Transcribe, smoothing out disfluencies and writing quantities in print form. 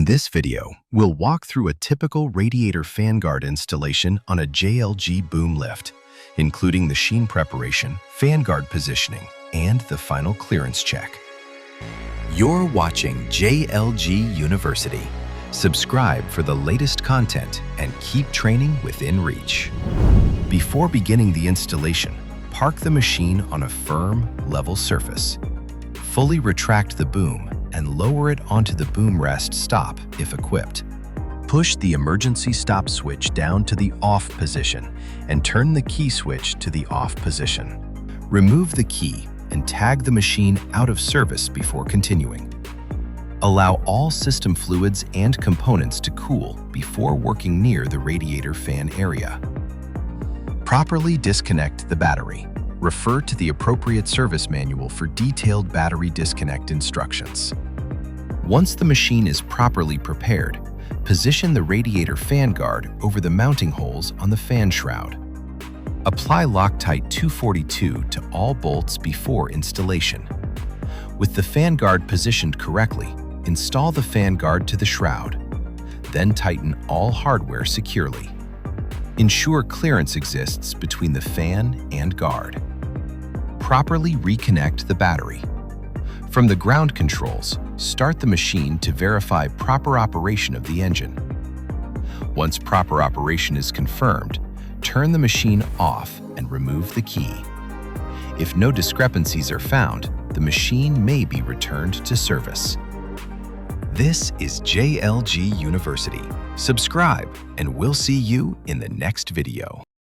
this video, we'll walk through a typical radiator fan guard installation on a JLG boom lift, including the sheen preparation, fan guard positioning, and the final clearance check. You're watching JLG University. Subscribe for the latest content and keep training within reach. Before beginning the installation, park the machine on a firm, level surface. Fully retract the boom and lower it onto the boom rest stop if equipped. Push the emergency stop switch down to the off position and turn the key switch to the off position. Remove the key and tag the machine out of service before continuing. Allow all system fluids and components to cool before working near the radiator fan area. Properly disconnect the battery. Refer to the appropriate service manual for detailed battery disconnect instructions. Once the machine is properly prepared, position the radiator fan guard over the mounting holes on the fan shroud. Apply Loctite 242 to all bolts before installation. With the fan guard positioned correctly, install the fan guard to the shroud. Then tighten all hardware securely. Ensure clearance exists between the fan and guard. Properly reconnect the battery. From the ground controls, start the machine to verify proper operation of the engine. Once proper operation is confirmed, turn the machine off and remove the key. If no discrepancies are found, the machine may be returned to service. This is JLG University. Subscribe, and we'll see you in the next video.